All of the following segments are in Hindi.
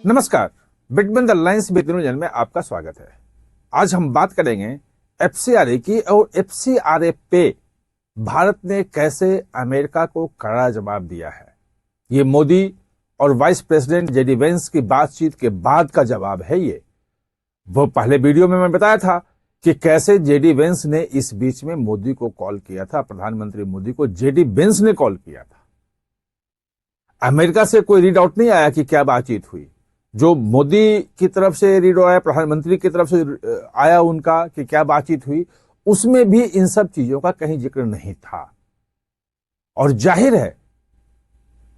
नमस्कार, between the lines with channel में आपका स्वागत है। आज हम बात करेंगे एफसीआरए की और एफसीआरए पे भारत ने कैसे अमेरिका को कड़ा जवाब दिया है। ये मोदी और वाइस प्रेसिडेंट जेडी वेंस की बातचीत के बाद का जवाब है। ये वो पहले वीडियो में मैं बताया था कि कैसे जेडी वेंस ने इस बीच में मोदी को कॉल किया था। प्रधानमंत्री मोदी को जेडी वेंस ने कॉल किया था। अमेरिका से कोई रीड आउट नहीं आया कि क्या बातचीत हुई। जो मोदी की तरफ से रीड आया, प्रधानमंत्री की तरफ से आया उनका कि क्या बातचीत हुई, उसमें भी इन सब चीजों का कहीं जिक्र नहीं था। और जाहिर है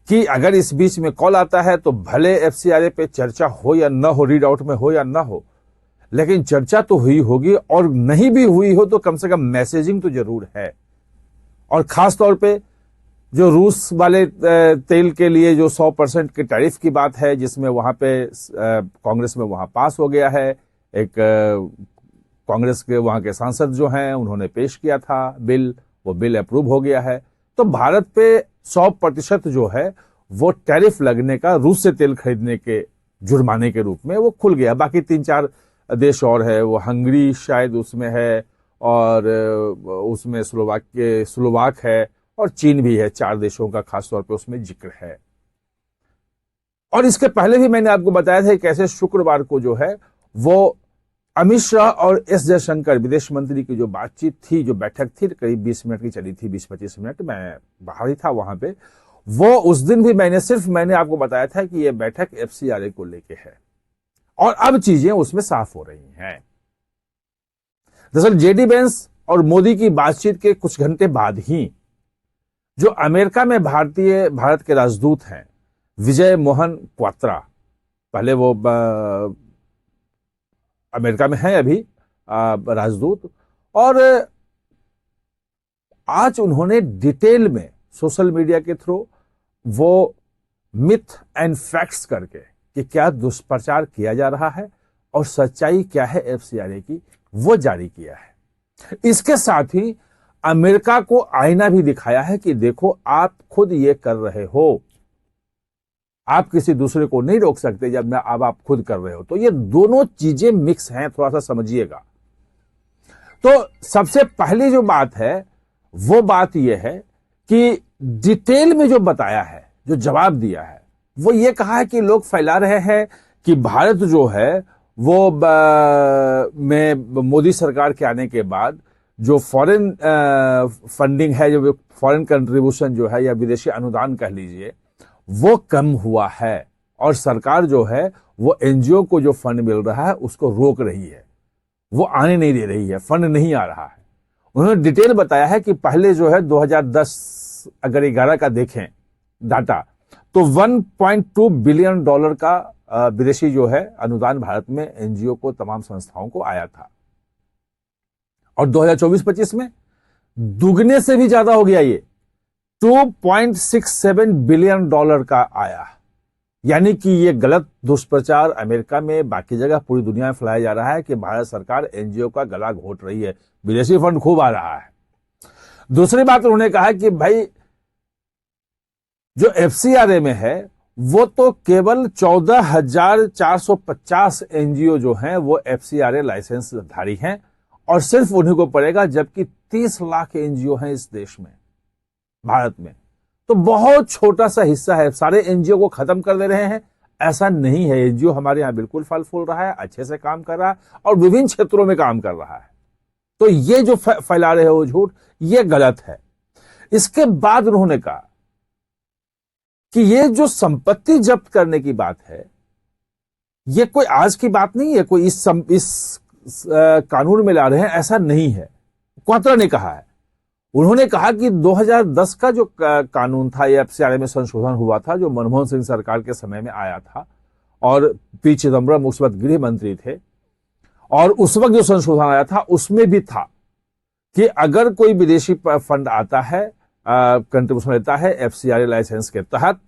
कि अगर इस बीच में कॉल आता है तो भले एफसीआरए पे चर्चा हो या न हो, रीड आउट में हो या न हो, लेकिन चर्चा तो हुई होगी। और नहीं भी हुई हो तो कम से कम मैसेजिंग तो जरूर है। और खास तौर पे जो रूस वाले तेल के लिए जो 100% के टैरिफ की बात है, जिसमें वहां पे कांग्रेस में वहां पास हो गया है। एक कांग्रेस के वहां के सांसद जो हैं उन्होंने पेश किया था बिल, वो बिल अप्रूव हो गया है। तो भारत पे 100% जो है वो टैरिफ लगने का, रूस से तेल खरीदने के जुर्माने के रूप में वो खुल गया। बाकी 3-4 देश और है, वो हंगरी शायद उसमें है, और उसमें स्लोवाक है, और चीन भी है। 4 देशों का खास तौर पे उसमें जिक्र है। और इसके पहले भी मैंने आपको बताया था कैसे शुक्रवार को जो है वो अमित शाह और एस जयशंकर विदेश मंत्री की जो बातचीत थी, जो बैठक थी, करीब 20 मिनट की चली थी, 20-25 मिनट। मैं बाहर ही था वहां पे। वो उस दिन भी मैंने आपको बताया था कि यह बैठक एफसीआरए को लेके है। और अब चीजें उसमें साफ हो रही हैं। दरअसल जेडी वेंस और मोदी की बातचीत के कुछ घंटे बाद ही जो अमेरिका में भारत के राजदूत हैं विजय मोहन क्वात्रा, पहले वो अमेरिका में हैं अभी राजदूत, और आज उन्होंने डिटेल में सोशल मीडिया के थ्रू वो मिथ एंड फैक्ट्स करके कि क्या दुष्प्रचार किया जा रहा है और सच्चाई क्या है एफसीआरए की, वो जारी किया है। इसके साथ ही अमेरिका को आईना भी दिखाया है कि देखो आप खुद ये कर रहे हो, आप किसी दूसरे को नहीं रोक सकते जब अब आप खुद कर रहे हो। तो ये दोनों चीजें मिक्स हैं, थोड़ा सा समझिएगा। तो सबसे पहली जो बात है वो बात यह है कि डिटेल में जो बताया है, जो जवाब दिया है, वो ये कहा है कि लोग फैला रहे हैं कि भारत जो है वो में मोदी सरकार के आने के बाद जो फॉरेन फंडिंग है, जो फॉरेन कंट्रीब्यूशन जो है या विदेशी अनुदान कह लीजिए, वो कम हुआ है। और सरकार जो है वो एनजीओ को जो फंड मिल रहा है उसको रोक रही है, वो आने नहीं दे रही है, फंड नहीं आ रहा है। उन्होंने डिटेल बताया है कि पहले जो है 2010 अगर 11 का देखें डाटा, तो $1.2 बिलियन का विदेशी जो है अनुदान भारत में एनजीओ को, तमाम संस्थाओं को आया था। और 2024-25 में दुगने से भी ज्यादा हो गया, ये $2.67 बिलियन का आया। यानी कि ये गलत दुष्प्रचार अमेरिका में, बाकी जगह पूरी दुनिया में फैलाया जा रहा है कि भारत सरकार एनजीओ का गला घोट रही है, विदेशी फंड खूब आ रहा है। दूसरी बात उन्होंने कहा कि भाई जो एफसीआरए में है वो तो केवल 14,450 एनजीओ जो हैं वो एफसीआरए लाइसेंस धारी हैं, और सिर्फ उन्हीं को पड़ेगा, जबकि 30 लाख एनजीओ हैं इस देश में, भारत में। तो बहुत छोटा सा हिस्सा है। सारे एनजीओ को खत्म कर दे रहे हैं ऐसा नहीं है। एनजीओ हमारे यहां बिल्कुल फल फूल रहा है, अच्छे से काम कर रहा है और विभिन्न क्षेत्रों में काम कर रहा है। तो ये जो फैला रहे हो झूठ, ये गलत है। इसके बाद उन्होंने कहा कि ये जो संपत्ति जब्त करने की बात है, ये कोई आज की बात नहीं है, कोई इस कानून में ला रहे हैं ऐसा नहीं है, क्वात्रा ने कहा है। उन्होंने कहा कि 2010 का जो कानून था, ये एफसीआरए में संशोधन हुआ था, जो मनमोहन सिंह सरकार के समय में आया था, और पी चिदम्बरम उस वक्त गृह मंत्री थे, और उस वक्त जो संशोधन आया था उसमें भी था कि अगर कोई विदेशी फंड आता है, कंट्रीब्यूशन लेता है एफसीआरए लाइसेंस के तहत,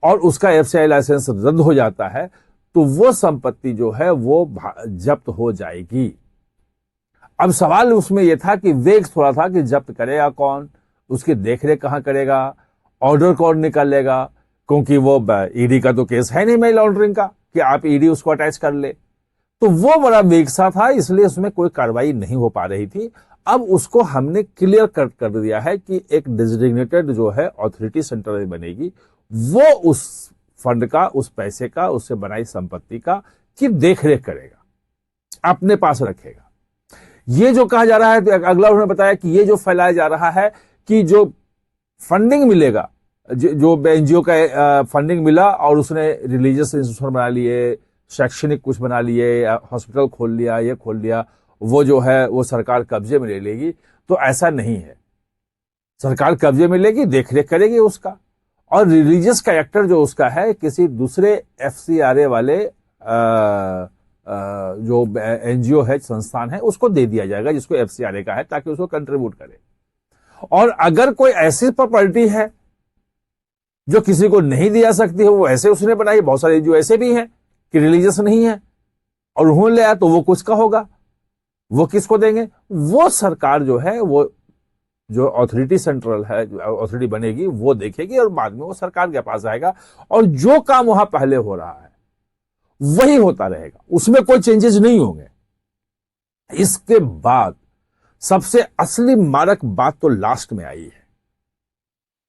और उसका एफसीआरए लाइसेंस रद्द हो जाता है, तो वो संपत्ति जो है वो जब्त हो जाएगी। अब सवाल उसमें यह था कि वेग थोड़ा था कि जब्त करेगा कौन, उसकी देखरेख कहां करेगा, ऑर्डर कौन निकालेगा, क्योंकि वो ईडी का तो केस है नहीं मनी लॉन्ड्रिंग का, कि आप ईडी उसको अटैच कर ले। तो वो बड़ा वेग सा था, इसलिए उसमें कोई कार्रवाई नहीं हो पा रही थी। अब उसको हमने क्लियर कट कर दिया है कि एक डेजिग्नेटेड जो है अथॉरिटी सेंटर में बनेगी, वो उस फंड का, उस पैसे का, उससे बनाई संपत्ति का की देखरेख करेगा, अपने पास रखेगा। ये जो कहा जा रहा है, तो अगला उन्होंने बताया कि ये जो फैलाया जा रहा है कि जो फंडिंग मिलेगा, जो एनजीओ का फंडिंग मिला और उसने रिलीजियस इंस्टीट्यूशन बना लिए, शैक्षणिक कुछ बना लिए, हॉस्पिटल खोल लिया, ये खोल लिया, वो जो है वो सरकार कब्जे में ले लेगी। तो ऐसा नहीं है, सरकार कब्जे में लेगी, देखरेख करेगी उसका, और रिलीजियस कैरेक्टर जो उसका है किसी दूसरे एफसीआरए वाले जो एनजीओ है, संस्थान है, उसको दे दिया जाएगा जिसको एफसीआरए का है, ताकि उसको कंट्रीब्यूट करे। और अगर कोई ऐसी प्रॉपर्टी है जो किसी को नहीं दिया सकती है, वो ऐसे उसने बनाई, बहुत सारे जो ऐसे भी हैं कि रिलीजियस नहीं है और उन्होंने लिया, तो वो किसका होगा, वो किसको देंगे? वो सरकार जो है, वो जो अथॉरिटी सेंट्रल है, जो अथॉरिटी बनेगी, वो देखेगी और बाद में वो सरकार के पास आएगा, और जो काम वहां पहले हो रहा है वही होता रहेगा, उसमें कोई चेंजेस नहीं होंगे। इसके बाद सबसे असली मारक बात तो लास्ट में आई है।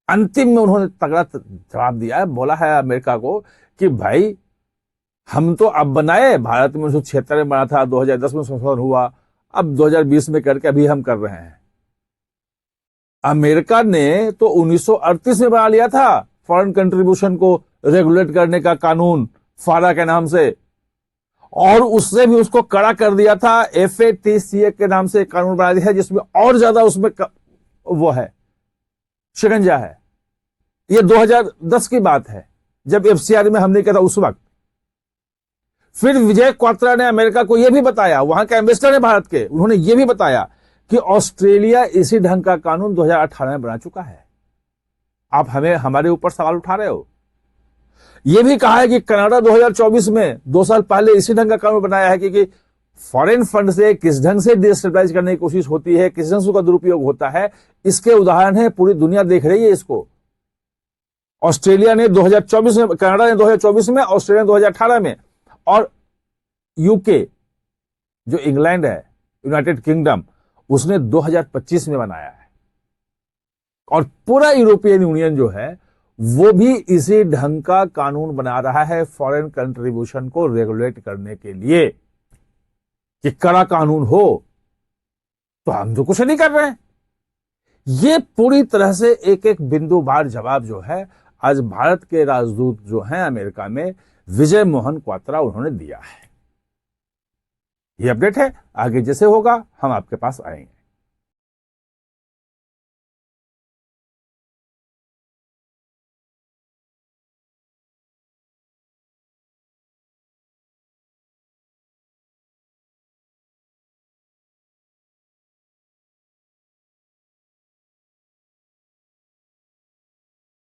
अंतिम में उन्होंने तगड़ा जवाब दिया है, बोला है अमेरिका को कि भाई हम तो अब बनाए, भारत में 1976 में बना था, 2010 में संशोधन हुआ, अब 2020 में करके अभी हम कर रहे हैं। अमेरिका ने तो 1938 में बना लिया था फॉरेन कंट्रीब्यूशन को रेगुलेट करने का कानून, फारा के नाम से, और उससे भी उसको कड़ा कर दिया था। FATCA के नाम से कानून बना दिया है, जिसमें और ज्यादा उसमें वो है, शिकंजा है। ये 2010 की बात है, जब FCR में हमने किया था उस वक्त। फिर विजय क्वात्रा ने अमेरिका को यह भी बताया, वहां के एम्बेसडर है भारत के, उन्होंने यह भी बताया कि ऑस्ट्रेलिया इसी ढंग का कानून 2018 में बना चुका है। आप हमारे ऊपर सवाल उठा रहे हो। यह भी कहा है कि कनाडा 2024 में, 2 साल पहले, इसी ढंग का कानून बनाया है कि फॉरेन फंड से किस ढंग से डिस्टेबलाइज करने की कोशिश होती है, किस ढंग से उसका दुरुपयोग होता है, इसके उदाहरण है, पूरी दुनिया देख रही है इसको। ऑस्ट्रेलिया ने 2024 में, कनाडा ने 2024 में, ऑस्ट्रेलिया ने 2018 में, और यूके जो इंग्लैंड है, यूनाइटेड किंगडम, उसने 2025 में बनाया है। और पूरा यूरोपियन यूनियन जो है वो भी इसी ढंग का कानून बना रहा है फॉरेन कंट्रीब्यूशन को रेगुलेट करने के लिए, कि कड़ा कानून हो। तो हम तो कुछ नहीं कर रहे हैं। ये पूरी तरह से एक एक बिंदुवार जवाब जो है आज भारत के राजदूत जो हैं अमेरिका में, विजय मोहन क्वात्रा, उन्होंने दिया है। ये अपडेट है, आगे जैसे होगा हम आपके पास आएंगे।